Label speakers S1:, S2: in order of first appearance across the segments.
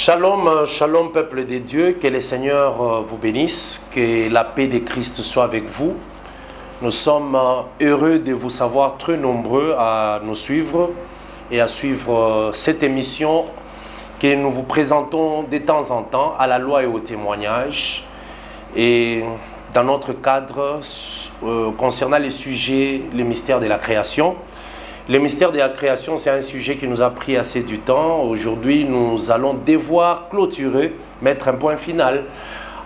S1: Shalom, shalom peuple de Dieu, que le Seigneur vous bénisse, que la paix de Christ soit avec vous. Nous sommes heureux de vous savoir très nombreux à nous suivre et à suivre cette émission que nous vous présentons de temps en temps à la loi et au témoignage. Et dans notre cadre concernant les sujets, les mystères de la création. Le mystère de la création, c'est un sujet qui nous a pris assez du temps. Aujourd'hui, nous allons devoir clôturer, mettre un point final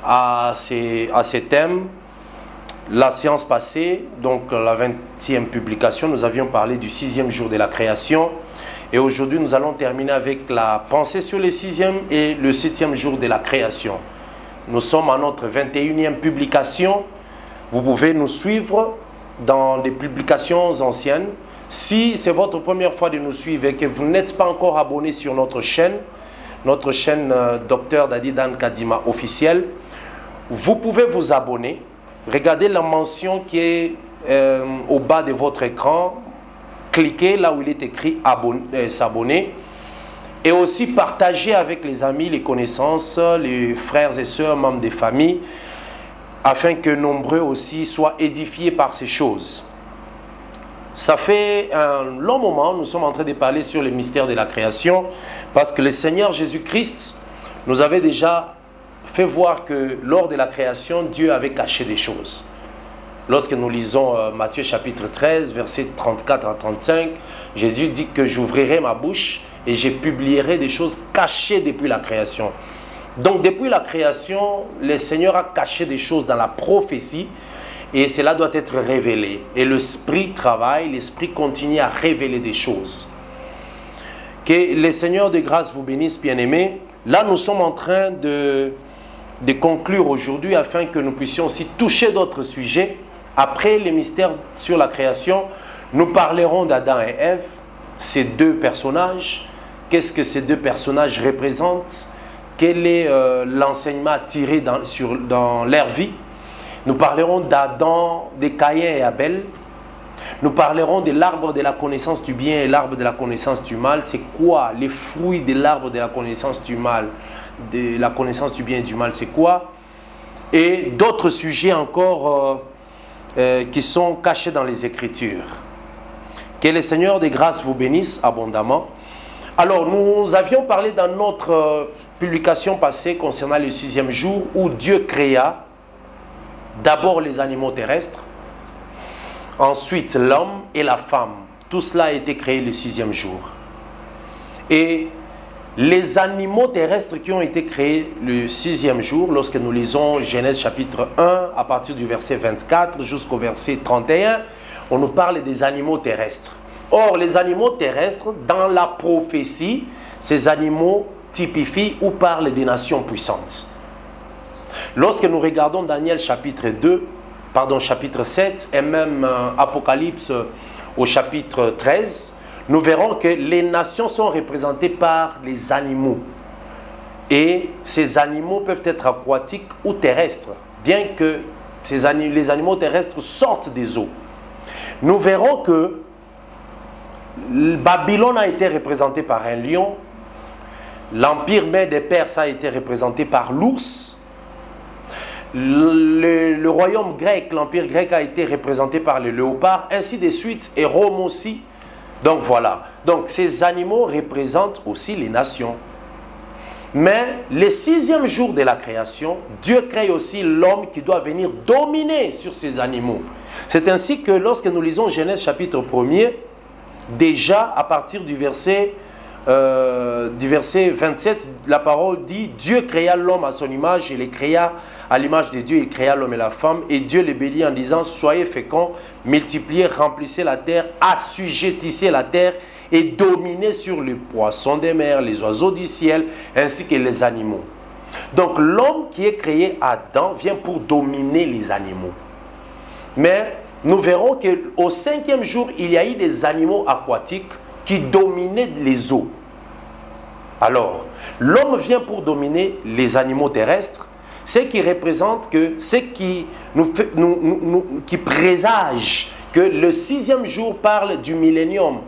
S1: à ces thèmes. La séance passée, donc la 20e publication, nous avions parlé du 6e jour de la création. Et aujourd'hui, nous allons terminer avec la pensée sur le 6e et le 7e jour de la création. Nous sommes à notre 21e publication. Vous pouvez nous suivre dans les publications anciennes. Si c'est votre première fois de nous suivre et que vous n'êtes pas encore abonné sur notre chaîne Dr Dadi Dan Kadima officielle, vous pouvez vous abonner. Regardez la mention qui est au bas de votre écran. Cliquez là où il est écrit s'abonner. Et aussi partager avec les amis, les connaissances, les frères et sœurs, membres des familles, afin que nombreux aussi soient édifiés par ces choses. Ça fait un long moment, nous sommes en train de parler sur les mystères de la création, parce que le Seigneur Jésus-Christ nous avait déjà fait voir que lors de la création, Dieu avait caché des choses. Lorsque nous lisons Matthieu chapitre 13, versets 34 à 35, Jésus dit que j'ouvrirai ma bouche et je publierai des choses cachées depuis la création. Donc depuis la création, le Seigneur a caché des choses dans la prophétie, et cela doit être révélé. Et l'Esprit travaille, l'Esprit continue à révéler des choses. Que le Seigneur de grâce vous bénisse, bien-aimés. Là, nous sommes en train de conclure aujourd'hui afin que nous puissions aussi toucher d'autres sujets. Après les mystères sur la création, nous parlerons d'Adam et Ève, ces deux personnages. Qu'est-ce que ces deux personnages représentent? Quel est l'enseignement tiré dans leur vie? Nous parlerons d'Adam, de Caïn et Abel. Nous parlerons de l'arbre de la connaissance du bien et l'arbre de la connaissance du mal. C'est quoi les fruits de l'arbre de la connaissance du mal, de la connaissance du bien et du mal, c'est quoi? Et d'autres sujets encore qui sont cachés dans les Écritures. Que le Seigneur des grâces vous bénisse abondamment. Alors, nous avions parlé dans notre publication passée concernant le 6e jour où Dieu créa d'abord les animaux terrestres, ensuite l'homme et la femme. Tout cela a été créé le 6e jour. Et les animaux terrestres qui ont été créés le 6e jour, lorsque nous lisons Genèse chapitre 1, à partir du verset 24 jusqu'au verset 31, on nous parle des animaux terrestres. Or, les animaux terrestres, dans la prophétie, ces animaux typifient ou parlent des nations puissantes. Lorsque nous regardons Daniel chapitre 7 et même Apocalypse au chapitre 13, nous verrons que les nations sont représentées par les animaux. Et ces animaux peuvent être aquatiques ou terrestres, bien que les animaux terrestres sortent des eaux. Nous verrons que Babylone a été représenté par un lion, l'empire Mède des Perses a été représenté par l'ours, le royaume grec, l'empire grec a été représenté par le léopard, ainsi de suite, et Rome aussi. Donc voilà. Donc ces animaux représentent aussi les nations. Mais le 6e jour de la création, Dieu crée aussi l'homme qui doit venir dominer sur ces animaux. C'est ainsi que lorsque nous lisons Genèse chapitre 1er, déjà à partir du verset 27, la parole dit « Dieu créa l'homme à son image et les créa à l'image de Dieu, il créa l'homme et la femme, et Dieu les bénit en disant, soyez féconds, multipliez, remplissez la terre, assujettissez la terre et dominez sur les poissons des mers, les oiseaux du ciel, ainsi que les animaux. » Donc l'homme qui est créé Adam vient pour dominer les animaux. Mais nous verrons qu'au 5e jour, il y a eu des animaux aquatiques qui dominaient les eaux. Alors, l'homme vient pour dominer les animaux terrestres, ce qui représente que, ce qui présage que le 6e jour parle du millénium.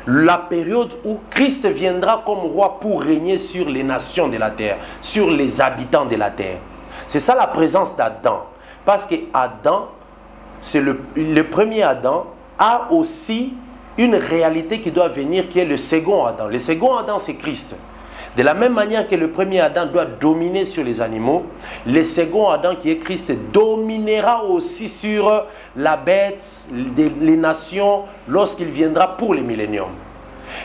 S1: la période où Christ viendra comme roi pour régner sur les nations de la terre, sur les habitants de la terre. C'est ça la présence d'Adam. Parce que Adam, c'est le premier Adam, a aussi une réalité qui doit venir, qui est le second Adam. Le second Adam, c'est Christ. De la même manière que le premier Adam doit dominer sur les animaux, le second Adam, qui est Christ, dominera aussi sur la bête, les nations, lorsqu'il viendra pour les milléniums.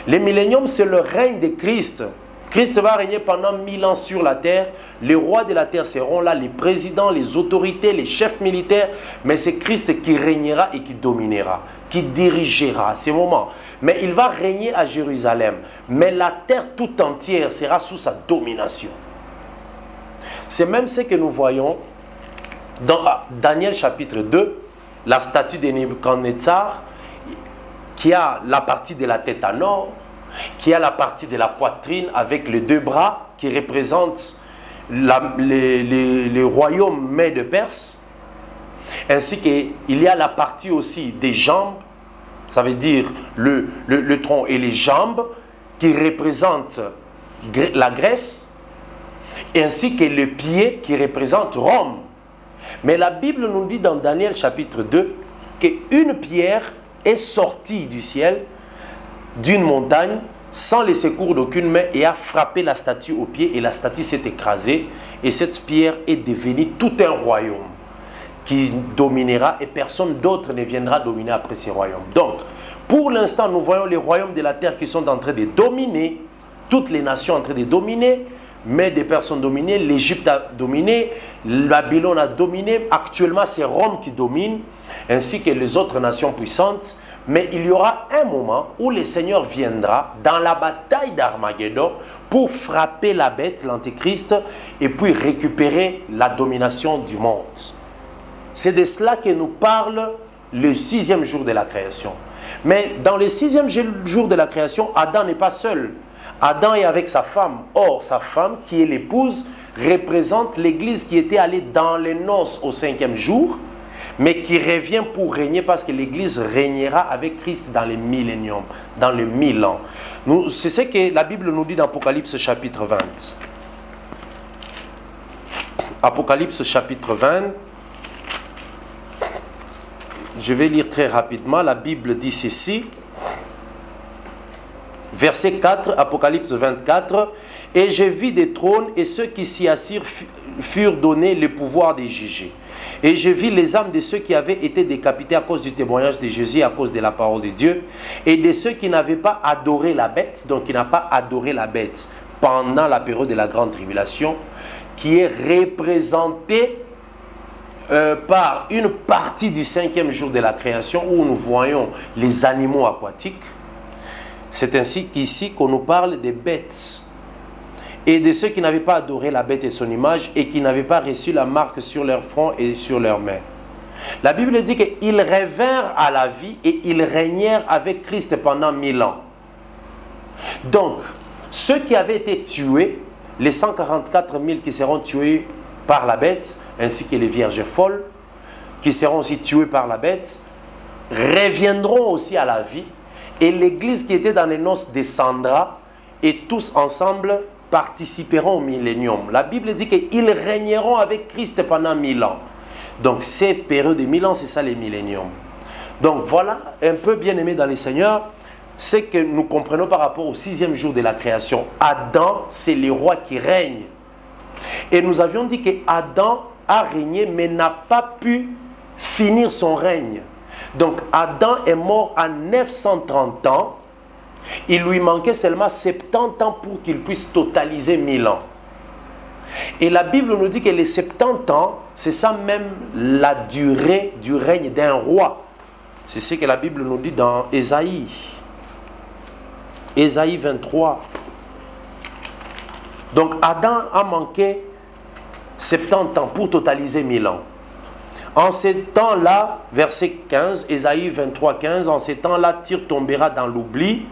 S1: Les milléniums, c'est le règne de Christ. Christ va régner pendant 1000 ans sur la terre. Les rois de la terre seront là, les présidents, les autorités, les chefs militaires. Mais c'est Christ qui régnera et qui dominera, qui dirigera à ces moments. Mais il va régner à Jérusalem. Mais la terre tout entière sera sous sa domination. C'est même ce que nous voyons dans Daniel chapitre 2, la statue de Nebuchadnezzar, qui a la partie de la tête en or, qui a la partie de la poitrine avec les deux bras, qui représentent les royaumes Mèdes de Perse, ainsi qu'il y a la partie aussi des jambes, ça veut dire le tronc et les jambes, qui représentent la Grèce, ainsi que les pieds qui représentent Rome. Mais la Bible nous dit dans Daniel chapitre 2 qu'une pierre est sortie du ciel, d'une montagne, sans les secours d'aucune main, et a frappé la statue au pied, et la statue s'est écrasée, et cette pierre est devenue tout un royaume qui dominera, et personne d'autre ne viendra dominer après ces royaumes. Donc, pour l'instant, nous voyons les royaumes de la terre qui sont en train de dominer, toutes les nations en train de dominer, mais des personnes dominées, l'Égypte a dominé, Babylone a dominé, actuellement c'est Rome qui domine, ainsi que les autres nations puissantes. Mais il y aura un moment où le Seigneur viendra dans la bataille d'Armageddon pour frapper la bête, l'Antéchrist, et puis récupérer la domination du monde. C'est de cela que nous parle le 6e jour de la création. Mais dans le 6e jour de la création, Adam n'est pas seul. Adam est avec sa femme. Or, sa femme, qui est l'épouse, représente l'Église qui était allée dans les noces au 5e jour, mais qui revient pour régner parce que l'Église régnera avec Christ dans les milléniums, dans les 1000 ans. C'est ce que la Bible nous dit dans Apocalypse chapitre 20. Apocalypse chapitre 20. Je vais lire très rapidement. La Bible dit ceci. Verset 4, Apocalypse 24. « Et je vis des trônes, et ceux qui s'y assirent furent donnés le pouvoir de juger. Et je vis les âmes de ceux qui avaient été décapités à cause du témoignage de Jésus, à cause de la parole de Dieu, et de ceux qui n'avaient pas adoré la bête, donc qui n'ont pas adoré la bête pendant la période de la grande tribulation, qui est représentée par une partie du 5e jour de la création, où nous voyons les animaux aquatiques. C'est ainsi qu'ici qu'on nous parle des bêtes. Et de ceux qui n'avaient pas adoré la bête et son image, et qui n'avaient pas reçu la marque sur leur front et sur leurs mains. La Bible dit qu'ils revinrent à la vie et ils régnèrent avec Christ pendant 1000 ans. Donc, ceux qui avaient été tués, les 144 000 qui seront tués par la bête, ainsi que les vierges folles, qui seront aussi tués par la bête, reviendront aussi à la vie, et l'Église qui était dans les noces descendra, et tous ensemble participeront au millénium. La Bible dit qu'ils régneront avec Christ pendant 1000 ans. Donc, ces périodes de 1000 ans, c'est ça les milléniums. Donc, voilà un peu bien aimé dans les Seigneurs, ce que nous comprenons par rapport au 6e jour de la création. Adam, c'est le roi qui règne. Et nous avions dit que Adam a régné, mais n'a pas pu finir son règne. Donc, Adam est mort à 930 ans. Il lui manquait seulement 70 ans pour qu'il puisse totaliser 1000 ans. Et la Bible nous dit que les 70 ans, c'est ça même la durée du règne d'un roi. C'est ce que la Bible nous dit dans Ésaïe. Ésaïe 23. Donc Adam a manqué 70 ans pour totaliser 1000 ans. En ces temps-là, verset 15, Ésaïe 23, 15, en ces temps-là, Tyr tombera dans l'oubli.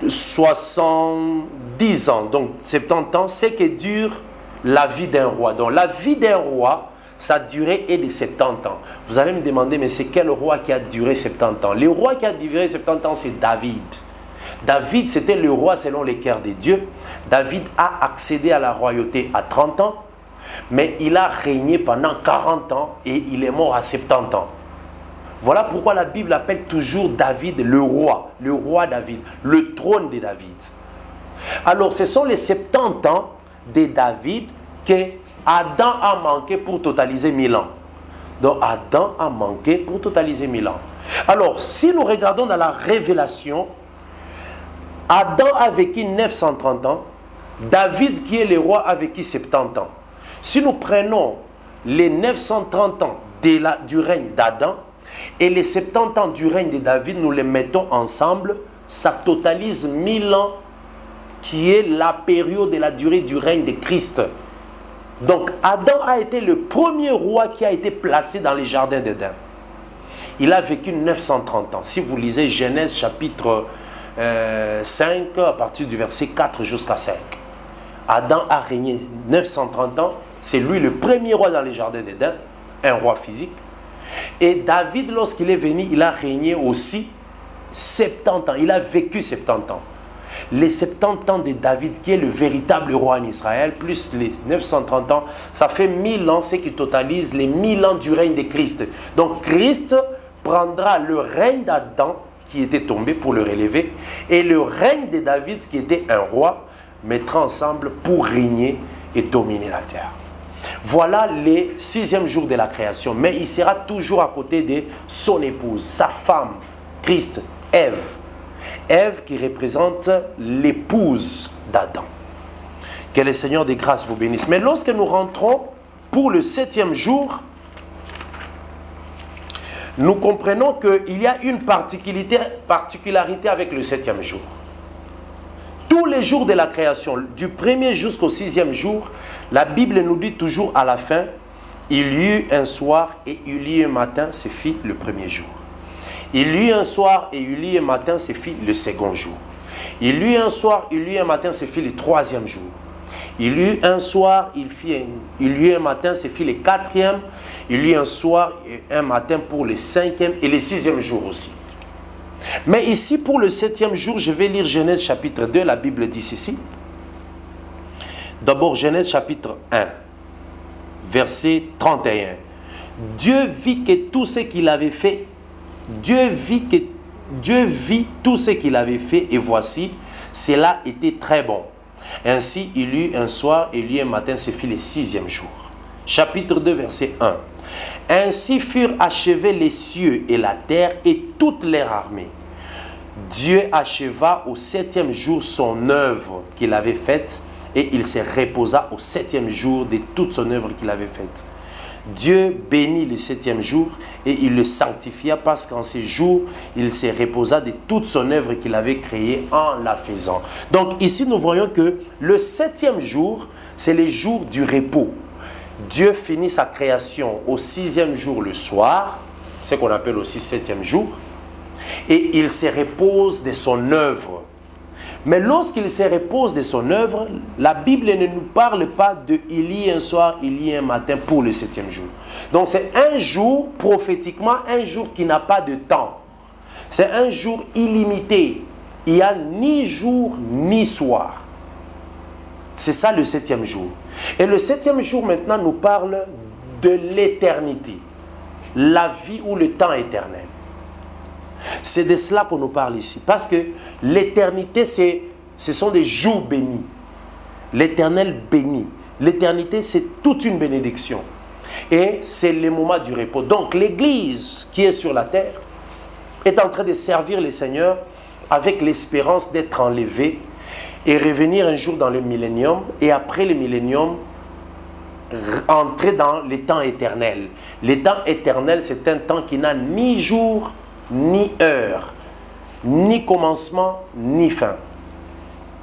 S1: 70 ans, donc 70 ans, c'est que dure la vie d'un roi. Donc la vie d'un roi, sa durée est de 70 ans. Vous allez me demander, mais c'est quel roi qui a duré 70 ans? Le roi qui a duré 70 ans, c'est David. David, c'était le roi selon les cœurs des dieux. David a accédé à la royauté à 30 ans, mais il a régné pendant 40 ans et il est mort à 70 ans. Voilà pourquoi la Bible appelle toujours David le roi David, le trône de David. Alors, ce sont les 70 ans de David que Adam a manqué pour totaliser 1000 ans. Donc, Adam a manqué pour totaliser 1000 ans. Alors, si nous regardons dans la Révélation, Adam a vécu 930 ans, David qui est le roi a vécu 70 ans. Si nous prenons les 930 ans du règne d'Adam et les 70 ans du règne de David, nous les mettons ensemble, ça totalise 1000 ans qui est la période de la durée du règne de Christ. Donc Adam a été le premier roi qui a été placé dans les jardins d'Éden. Il a vécu 930 ans. Si vous lisez Genèse chapitre 5 à partir du verset 4 jusqu'à 5. Adam a régné 930 ans. C'est lui le premier roi dans les jardins d'Éden, un roi physique. Et David, lorsqu'il est venu, il a régné aussi 70 ans. Il a vécu 70 ans. Les 70 ans de David, qui est le véritable roi en Israël, plus les 930 ans, ça fait 1000 ans, ce qui totalise les 1000 ans du règne de Christ. Donc Christ prendra le règne d'Adam, qui était tombé, pour le relever, et le règne de David, qui était un roi, mettra ensemble pour régner et dominer la terre. Voilà les 6e jours de la création, mais il sera toujours à côté de son épouse, sa femme, Christ, Ève. Ève qui représente l'épouse d'Adam. Que le Seigneur des grâces vous bénisse. Mais lorsque nous rentrons pour le 7e jour, nous comprenons qu'il y a une particularité avec le 7e jour. Tous les jours de la création, du 1er jusqu'au 6e jour, la Bible nous dit toujours à la fin, il y eut un soir et il y eut un matin, c'est fit le 1er jour. Il y eut un soir et il y eut un matin, c'est fit le 2e jour. Il y eut un soir, il y eut un matin, c'est fit le 3e jour. Il y eut un soir, il y eut un matin, c'est fit le 4e. Il y eut un soir et un matin pour le 5e et le 6e jour aussi. Mais ici, pour le 7e jour, je vais lire Genèse chapitre 2, la Bible dit ceci. D'abord, Genèse chapitre 1, verset 31. Dieu vit que tout ce qu'il avait fait, Dieu vit tout ce qu'il avait fait et voici, cela était très bon. Ainsi, il y eut un soir et il y eut un matin, c'est fit le 6e jour. Chapitre 2, verset 1. Ainsi furent achevés les cieux et la terre et toute leur armée. Dieu acheva au 7e jour son œuvre qu'il avait faite et il se reposa au 7e jour de toute son œuvre qu'il avait faite. Dieu bénit le 7e jour et il le sanctifia parce qu'en ces jours, il se reposa de toute son œuvre qu'il avait créée en la faisant. Donc ici, nous voyons que le 7e jour, c'est le jour du repos. Dieu finit sa création au 6e jour le soir, ce qu'on appelle aussi 7e jour, et il se repose de son œuvre. Mais lorsqu'il se repose de son œuvre, la Bible ne nous parle pas de « il y a un soir, il y a un matin » pour le 7e jour. Donc c'est un jour, prophétiquement, un jour qui n'a pas de temps. C'est un jour illimité. Il n'y a ni jour ni soir. C'est ça le 7e jour. Et le 7e jour maintenant nous parle de l'éternité. La vie ou le temps éternel. C'est de cela qu'on nous parle ici. Parce que l'éternité, ce sont des jours bénis. L'éternel béni. L'éternité, c'est toute une bénédiction. Et c'est le moment du repos. Donc l'Église qui est sur la terre est en train de servir le Seigneur avec l'espérance d'être enlevée et revenir un jour dans le millénium. Et après le millénium, entrer dans les temps éternels. Les temps éternels, c'est un temps qui n'a ni jour, ni heure, ni commencement, ni fin.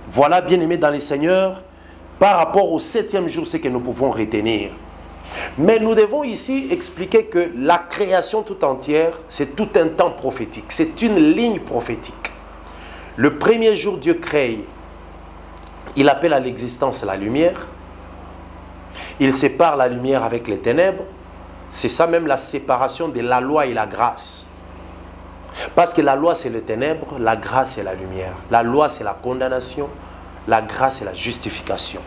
S1: Voilà, bien-aimés dans le Seigneur, par rapport au 7e jour, ce que nous pouvons retenir. Mais nous devons ici expliquer que la création tout entière, c'est tout un temps prophétique. C'est une ligne prophétique. Le premier jour, Dieu crée. Il appelle à l'existence la lumière. Il sépare la lumière avec les ténèbres. C'est ça même la séparation de la loi et la grâce. Parce que la loi c'est le ténèbre, la grâce c'est la lumière. La loi c'est la condamnation, la grâce c'est la justification.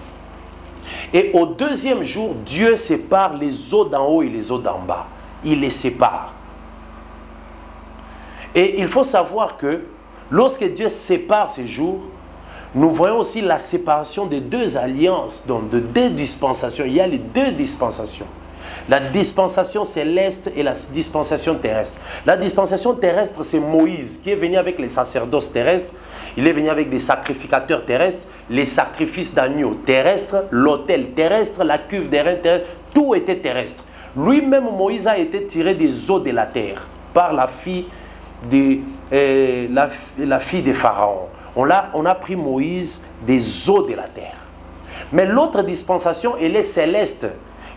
S1: Et au deuxième jour, Dieu sépare les eaux d'en haut et les eaux d'en bas. Il les sépare. Et il faut savoir que lorsque Dieu sépare ces jours, nous voyons aussi la séparation des deux alliances, donc de deux dispensations. Il y a les deux dispensations. La dispensation céleste et la dispensation terrestre. La dispensation terrestre, c'est Moïse qui est venu avec les sacerdoces terrestres. Il est venu avec des sacrificateurs terrestres, les sacrifices d'agneaux terrestres, l'autel terrestre, la cuve des reins terrestres. Tout était terrestre. Lui-même, Moïse a été tiré des eaux de la terre par la fille de Pharaon. On a pris Moïse des eaux de la terre. Mais l'autre dispensation, elle est céleste.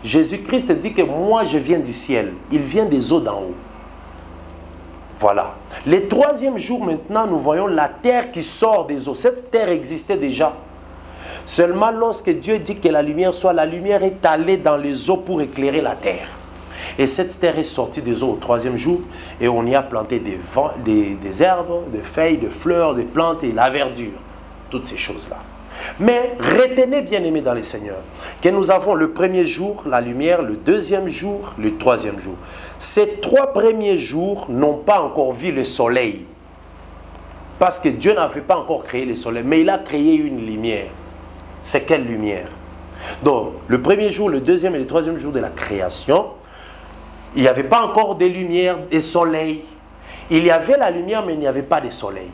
S1: Jésus-Christ dit que moi je viens du ciel. Il vient des eaux d'en haut. Voilà. Le troisième jour maintenant, nous voyons la terre qui sort des eaux. Cette terre existait déjà. Seulement lorsque Dieu dit que la lumière soit, la lumière est allée dans les eaux pour éclairer la terre. Et cette terre est sortie des eaux au troisième jour et on y a planté des herbes, des feuilles, des fleurs, des plantes et la verdure. Toutes ces choses-là. Mais retenez, bien-aimés dans le Seigneur, que nous avons le premier jour, la lumière, le deuxième jour, le troisième jour. Ces trois premiers jours n'ont pas encore vu le soleil. Parce que Dieu n'avait pas encore créé le soleil, mais il a créé une lumière. C'est quelle lumière? Donc, le premier jour, le deuxième et le troisième jour de la création, il n'y avait pas encore de lumière, de soleil. Il y avait la lumière, mais il n'y avait pas de soleil.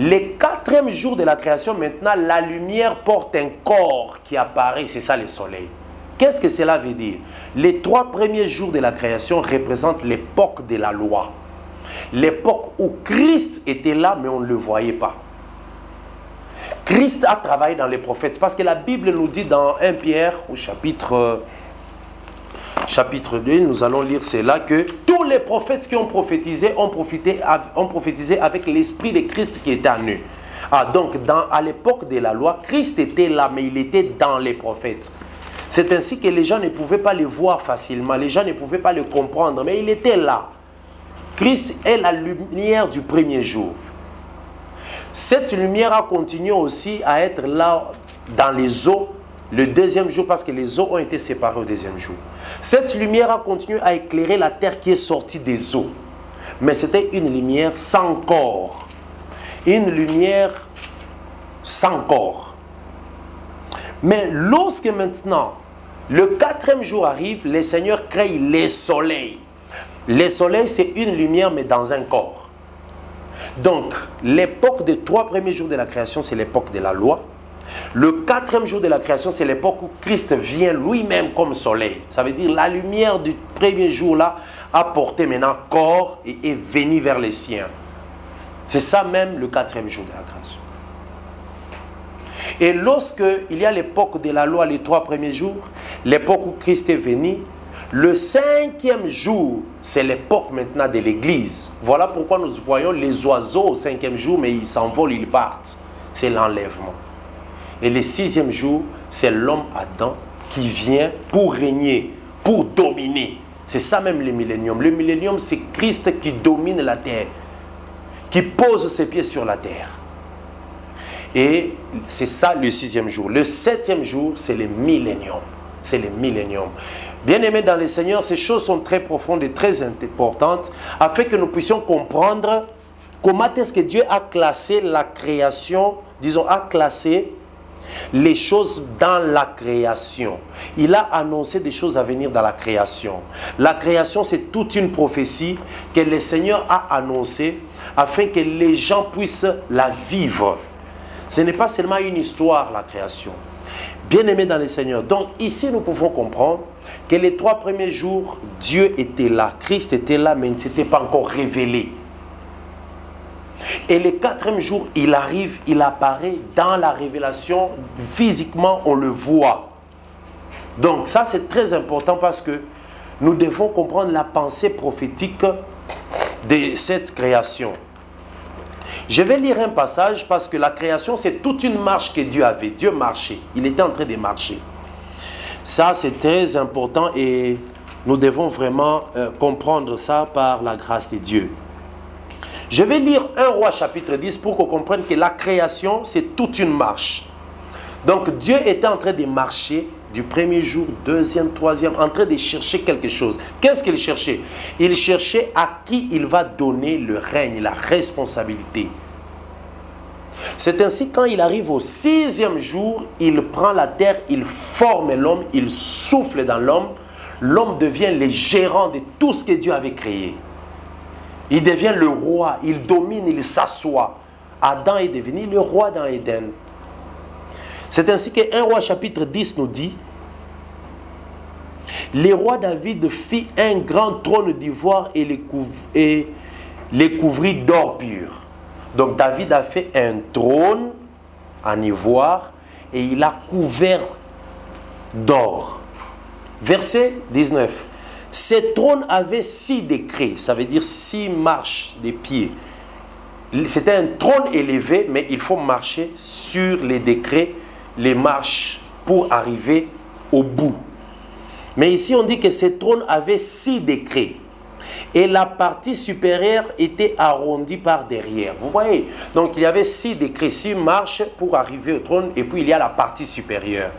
S1: Le quatrième jour de la création, maintenant, la lumière porte un corps qui apparaît, c'est ça le soleil. Qu'est-ce que cela veut dire? Les trois premiers jours de la création représentent l'époque de la loi. L'époque où Christ était là, mais on ne le voyait pas. Christ a travaillé dans les prophètes, parce que la Bible nous dit dans 1 Pierre, au chapitre 2, nous allons lire cela, que tous les prophètes qui ont prophétisé ont prophétisé avec l'esprit de Christ qui était en eux. Ah, donc, à l'époque de la loi, Christ était là, mais il était dans les prophètes. C'est ainsi que les gens ne pouvaient pas le voir facilement, les gens ne pouvaient pas le comprendre, mais il était là. Christ est la lumière du premier jour. Cette lumière a continué aussi à être là dans les eaux le deuxième jour, parce que les eaux ont été séparées au deuxième jour. Cette lumière a continué à éclairer la terre qui est sortie des eaux. Mais c'était une lumière sans corps. Une lumière sans corps. Mais lorsque maintenant, le quatrième jour arrive, le Seigneur crée les soleils. Les soleils, c'est une lumière, mais dans un corps. Donc, l'époque des trois premiers jours de la création, c'est l'époque de la loi. Le quatrième jour de la création, c'est l'époque où Christ vient lui-même comme soleil. Ça veut dire la lumière du premier jour-là a porté maintenant corps et est venue vers les siens. C'est ça même le quatrième jour de la création. Et lorsque il y a l'époque de la loi, les trois premiers jours, l'époque où Christ est venu, le cinquième jour, c'est l'époque maintenant de l'église. Voilà pourquoi nous voyons les oiseaux au cinquième jour, mais ils s'envolent, ils partent. C'est l'enlèvement. Et le sixième jour, c'est l'homme Adam qui vient pour régner, pour dominer. C'est ça même le millénium. Le millénium, c'est Christ qui domine la terre, qui pose ses pieds sur la terre. Et c'est ça le sixième jour. Le septième jour, c'est le millénium. C'est le millénium. Bien-aimés dans le Seigneur, ces choses sont très profondes et très importantes, afin que nous puissions comprendre comment est-ce que Dieu a classé la création, disons, a classé les choses dans la création. Il a annoncé des choses à venir dans la création. La création, c'est toute une prophétie que le Seigneur a annoncée afin que les gens puissent la vivre. Ce n'est pas seulement une histoire, la création. Bien-aimés dans le Seigneur. Donc ici, nous pouvons comprendre que les trois premiers jours, Dieu était là, Christ était là, mais il ne s'était pas encore révélé. Et le quatrième jour, il arrive, il apparaît dans la révélation, physiquement on le voit. Donc ça c'est très important parce que nous devons comprendre la pensée prophétique de cette création. Je vais lire un passage parce que la création c'est toute une marche que Dieu avait. Dieu marchait, il était en train de marcher. Ça c'est très important et Nous devons vraiment comprendre ça par la grâce de Dieu. Je vais lire 1 Roi chapitre 10 pour qu'on comprenne que la création, c'est toute une marche. Donc Dieu était en train de marcher du premier jour, deuxième, troisième, en train de chercher quelque chose. Qu'est-ce qu'il cherchait? Il cherchait à qui il va donner le règne, la responsabilité. C'est ainsi quand il arrive au 6e jour, il prend la terre, il forme l'homme, il souffle dans l'homme. L'homme devient le gérant de tout ce que Dieu avait créé. Il devient le roi, il domine, il s'assoit. Adam est devenu le roi dans Éden. C'est ainsi que 1 Roi chapitre 10 nous dit: le roi David fit un grand trône d'ivoire et les couvrit d'or pur. Donc David a fait un trône en ivoire et il a couvert d'or. Verset 19. Ce trône avait 6 décrets, ça veut dire 6 marches des pieds. C'était un trône élevé, mais il faut marcher sur les décrets, les marches pour arriver au bout. Mais ici on dit que ce trône avait 6 décrets. Et la partie supérieure était arrondie par derrière. Vous voyez? Donc il y avait 6 décrets, 6 marches pour arriver au trône. Et puis il y a la partie supérieure.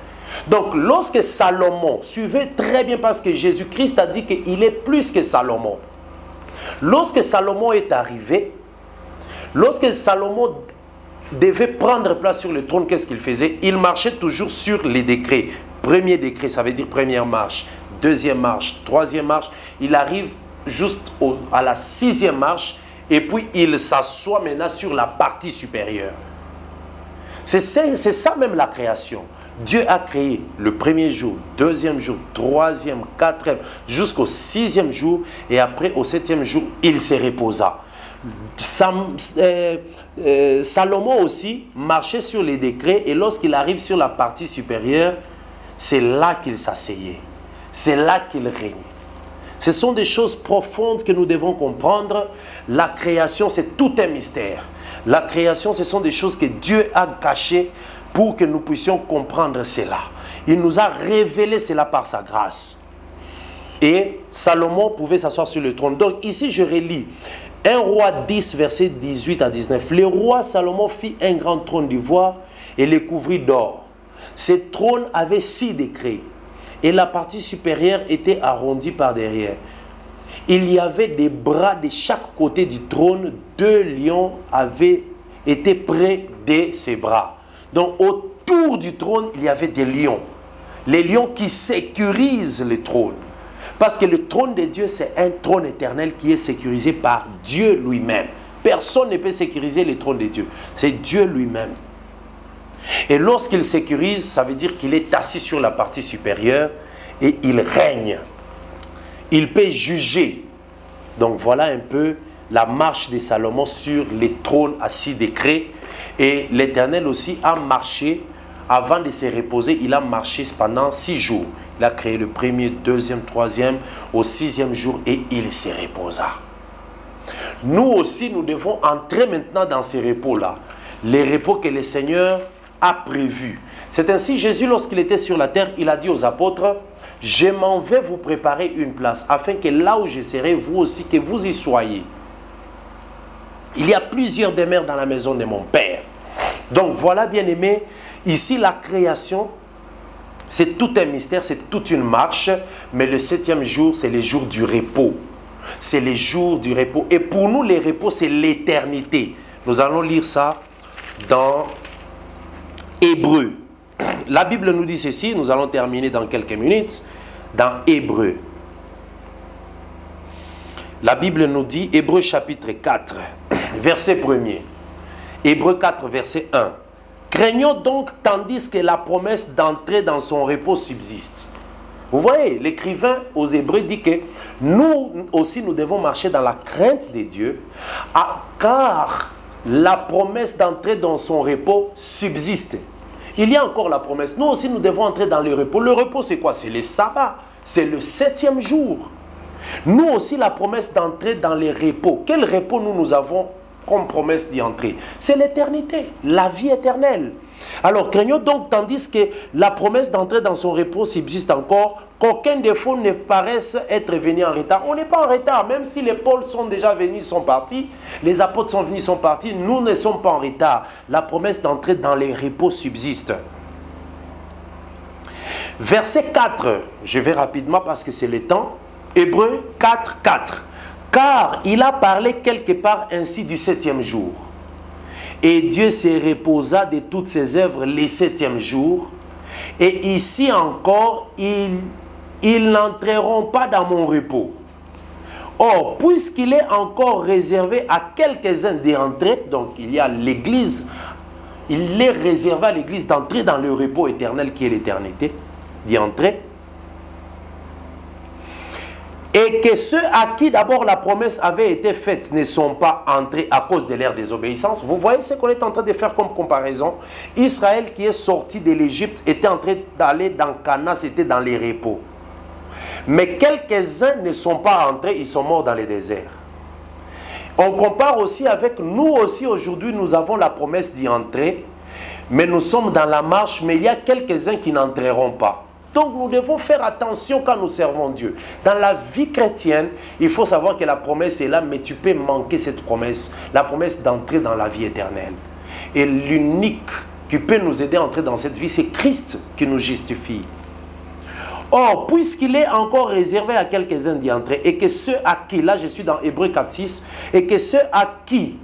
S1: Donc lorsque Salomon, suivez très bien parce que Jésus-Christ a dit qu'il est plus que Salomon. Lorsque Salomon est arrivé, lorsque Salomon devait prendre place sur le trône, qu'est-ce qu'il faisait? Il marchait toujours sur les décrets. Premier décret, ça veut dire première marche. Deuxième marche, troisième marche. Il arrive juste à la 6e marche et puis il s'assoit maintenant sur la partie supérieure. C'est ça même la création. Dieu a créé le premier jour, deuxième jour, troisième, quatrième, jusqu'au 6e jour et après au 7e jour, il se reposa. Salomon aussi marchait sur les décrets et lorsqu'il arrive sur la partie supérieure, c'est là qu'il s'asseyait. C'est là qu'il régnait. Ce sont des choses profondes que nous devons comprendre. La création, c'est tout un mystère. La création, ce sont des choses que Dieu a cachées pour que nous puissions comprendre cela. Il nous a révélé cela par sa grâce. Et Salomon pouvait s'asseoir sur le trône. Donc ici, je relis 1 Roi 10, verset 18 à 19. Le roi Salomon fit un grand trône d'ivoire et le couvrit d'or. Ce trône avait 6 décrets. Et la partie supérieure était arrondie par derrière. Il y avait des bras de chaque côté du trône. 2 lions avaient été près de ces bras. Donc autour du trône, il y avait des lions. Les lions qui sécurisent le trône. Parce que le trône de Dieu, c'est un trône éternel qui est sécurisé par Dieu lui-même. Personne ne peut sécuriser le trône de Dieu. C'est Dieu lui-même. Et lorsqu'il sécurise, ça veut dire qu'il est assis sur la partie supérieure et il règne. Il peut juger. Donc voilà un peu la marche de Salomon sur les trônes à 6 décrets. Et l'Éternel aussi a marché, avant de se reposer, il a marché pendant 6 jours. Il a créé le premier, deuxième, troisième, au 6e jour et il se reposa. Nous aussi, nous devons entrer maintenant dans ces repos-là. Les repos que le Seigneur a prévu. C'est ainsi Jésus, lorsqu'il était sur la terre, il a dit aux apôtres: je m'en vais vous préparer une place, afin que là où je serai, vous aussi, que vous y soyez. Il y a plusieurs demeures dans la maison de mon Père. Donc voilà, bien-aimés, ici la création, c'est tout un mystère, c'est toute une marche, mais le 7e jour, c'est le jour du repos. C'est le jour du repos. Et pour nous, le repos, c'est l'éternité. Nous allons lire ça dans Hébreu. La Bible nous dit ceci, nous allons terminer dans quelques minutes, dans Hébreu. La Bible nous dit, Hébreu chapitre 4, verset 1er. Hébreu 4, verset 1. Craignons donc tandis que la promesse d'entrer dans son repos subsiste. Vous voyez, l'écrivain aux Hébreux dit que nous aussi, nous devons marcher dans la crainte de Dieu, car la promesse d'entrer dans son repos subsiste. Il y a encore la promesse. Nous aussi, nous devons entrer dans le repos. Le repos, c'est quoi? C'est le sabbat. C'est le 7e jour. Nous aussi, la promesse d'entrer dans les repos. Quel repos nous avons comme promesse d'y entrer? C'est l'éternité, la vie éternelle. Alors craignons donc, tandis que la promesse d'entrer dans son repos subsiste encore, qu'aucun défaut ne paraisse être venu en retard. On n'est pas en retard, même si les pôles sont déjà venus, sont partis, les apôtres sont venus, sont partis, nous ne sommes pas en retard. La promesse d'entrer dans les repos subsiste. Verset 4, je vais rapidement parce que c'est le temps. Hébreux 4, 4. Car il a parlé quelque part ainsi du 7e jour. Et Dieu se reposa de toutes ses œuvres les 7e jour. Et ici encore, ils n'entreront pas dans mon repos. Or, puisqu'il est encore réservé à quelques-uns d'y entrer, donc il y a l'Église, il est réservé à l'Église d'entrer dans le repos éternel qui est l'éternité, d'y entrer. Et que ceux à qui d'abord la promesse avait été faite ne sont pas entrés à cause de leur désobéissance. Vous voyez ce qu'on est en train de faire comme comparaison. Israël qui est sorti de l'Égypte était en train d'aller dans Canaan, c'était dans les repos. Mais quelques-uns ne sont pas entrés, ils sont morts dans le désert. On compare aussi avec nous aussi aujourd'hui, nous avons la promesse d'y entrer, mais nous sommes dans la marche, mais il y a quelques-uns qui n'entreront pas. Donc nous devons faire attention quand nous servons Dieu. Dans la vie chrétienne, il faut savoir que la promesse est là, mais tu peux manquer cette promesse. La promesse d'entrer dans la vie éternelle. Et l'unique qui peut nous aider à entrer dans cette vie, c'est Christ qui nous justifie. Or, puisqu'il est encore réservé à quelques-uns d'y entrer, et que ceux à qui, là je suis dans Hébreux 4, 6, et que ceux à qui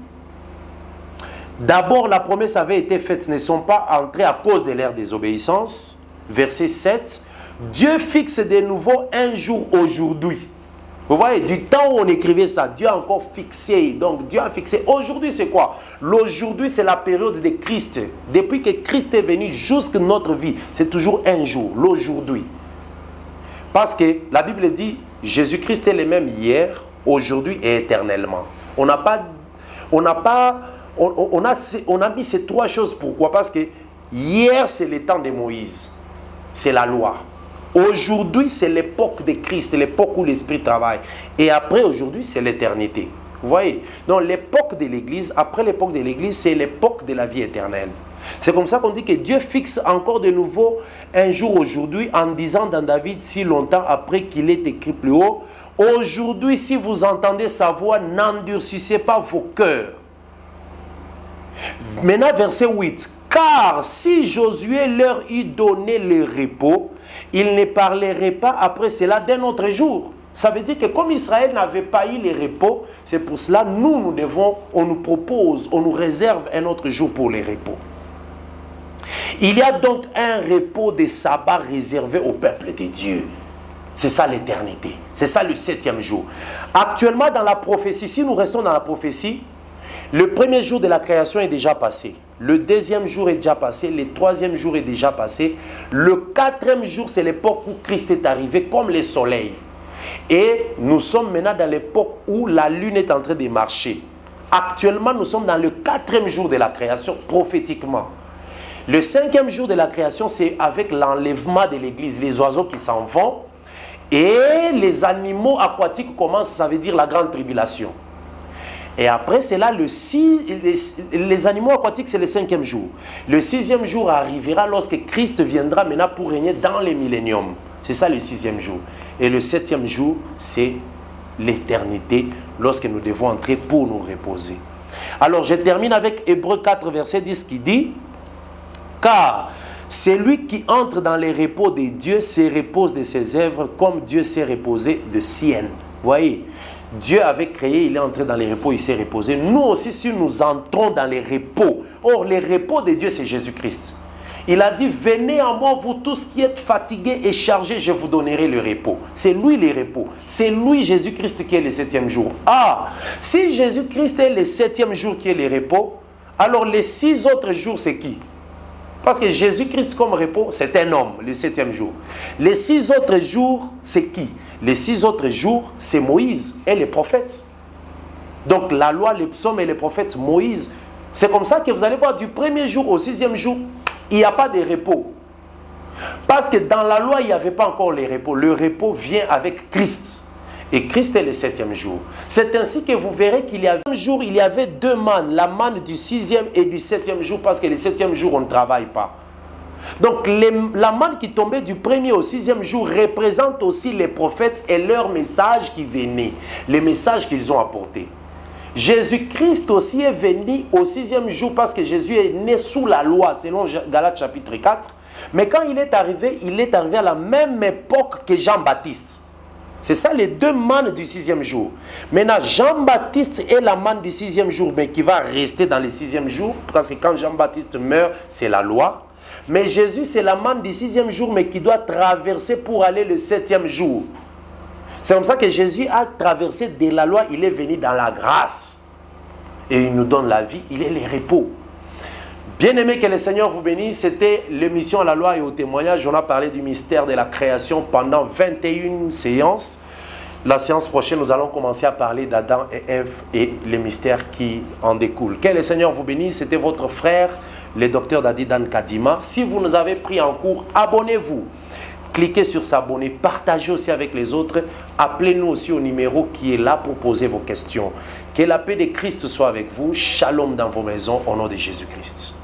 S1: d'abord la promesse avait été faite ne sont pas entrés à cause de leur désobéissance, verset 7, Dieu fixe de nouveau un jour aujourd'hui. Vous voyez, du temps où on écrivait ça, Dieu a encore fixé. Donc Dieu a fixé. Aujourd'hui, c'est quoi? L'aujourd'hui, c'est la période de Christ. Depuis que Christ est venu jusqu'à notre vie, c'est toujours un jour, l'aujourd'hui. Parce que la Bible dit, Jésus-Christ est le même hier, aujourd'hui et éternellement. On a mis ces trois choses. Pourquoi? Parce que hier, c'est le temps de Moïse. C'est la loi. Aujourd'hui, c'est l'époque de Christ, l'époque où l'Esprit travaille. Et après, aujourd'hui, c'est l'éternité. Vous voyez? Donc, l'époque de l'Église, après l'époque de l'Église, c'est l'époque de la vie éternelle. C'est comme ça qu'on dit que Dieu fixe encore de nouveau un jour aujourd'hui en disant dans David si longtemps après qu'il est écrit plus haut, aujourd'hui, si vous entendez sa voix, n'endurcissez pas vos cœurs. Maintenant, verset 8. Car si Josué leur eût donné le repos, il ne parlerait pas après cela d'un autre jour. Ça veut dire que comme Israël n'avait pas eu le repos, c'est pour cela nous devons, on nous propose, on nous réserve un autre jour pour le repos. Il y a donc un repos de sabbat réservé au peuple de Dieu. C'est ça l'éternité. C'est ça le 7e jour. Actuellement dans la prophétie, si nous restons dans la prophétie, le premier jour de la création est déjà passé. Le deuxième jour est déjà passé. Le troisième jour est déjà passé. Le quatrième jour, c'est l'époque où Christ est arrivé comme le soleil. Et nous sommes maintenant dans l'époque où la lune est en train de marcher. Actuellement, nous sommes dans le quatrième jour de la création, prophétiquement. Le 5e jour de la création, c'est avec l'enlèvement de l'église. Les oiseaux qui s'en vont et les animaux aquatiques commencent, ça veut dire la grande tribulation. Et après, c'est là les animaux aquatiques, c'est le 5e jour. Le 6e jour arrivera lorsque Christ viendra maintenant pour régner dans les milléniums. C'est ça le 6e jour. Et le 7e jour, c'est l'éternité, lorsque nous devons entrer pour nous reposer. Alors, je termine avec Hébreux 4, verset 10 qui dit, « Car celui qui entre dans les repos de Dieu se repose de ses œuvres comme Dieu s'est reposé de siennes. » Vous voyez, Dieu avait créé, il est entré dans les repos, il s'est reposé. Nous aussi, si nous entrons dans les repos, or les repos de Dieu, c'est Jésus-Christ. Il a dit, venez à moi, vous tous qui êtes fatigués et chargés, je vous donnerai le repos. C'est lui le repos. C'est lui, Jésus-Christ, qui est le 7e jour. Ah, si Jésus-Christ est le 7e jour qui est le repos, alors les 6 autres jours, c'est qui? Parce que Jésus-Christ comme repos, c'est un homme, le 7e jour. Les 6 autres jours, c'est qui? Les 6 autres jours, c'est Moïse et les prophètes. Donc la loi, les psaumes et les prophètes, Moïse. C'est comme ça que vous allez voir du 1er jour au 6e jour, il n'y a pas de repos. Parce que dans la loi, il n'y avait pas encore les repos. Le repos vient avec Christ. Et Christ est le 7e jour. C'est ainsi que vous verrez qu'il y avait un jour, il y avait 2 mannes, la manne du 6e et du 7e jour, parce que le 7e jour, on ne travaille pas. Donc la manne qui tombait du 1er au 6e jour représente aussi les prophètes et leurs messages qui venaient, les messages qu'ils ont apportés. Jésus-Christ aussi est venu au 6e jour parce que Jésus est né sous la loi, selon Galates chapitre 4. Mais quand il est arrivé à la même époque que Jean-Baptiste. C'est ça les 2 mannes du 6e jour. Maintenant, Jean-Baptiste est la manne du 6e jour, mais qui va rester dans le 6e jour, parce que quand Jean-Baptiste meurt, c'est la loi. Mais Jésus, c'est la manne du 6e jour, mais qui doit traverser pour aller le 7e jour. C'est comme ça que Jésus a traversé de la loi, il est venu dans la grâce. Et il nous donne la vie, il est le repos. Bien-aimés, que le Seigneur vous bénisse. C'était l'émission à la loi et au témoignage. On a parlé du mystère de la création pendant 21 séances. La séance prochaine, nous allons commencer à parler d'Adam et Ève et les mystères qui en découlent. Que le Seigneur vous bénisse. C'était votre frère, le docteur Dadi Dan Kadima. Si vous nous avez pris en cours, abonnez-vous. Cliquez sur s'abonner, partagez aussi avec les autres. Appelez-nous aussi au numéro qui est là pour poser vos questions. Que la paix de Christ soit avec vous. Shalom dans vos maisons au nom de Jésus-Christ.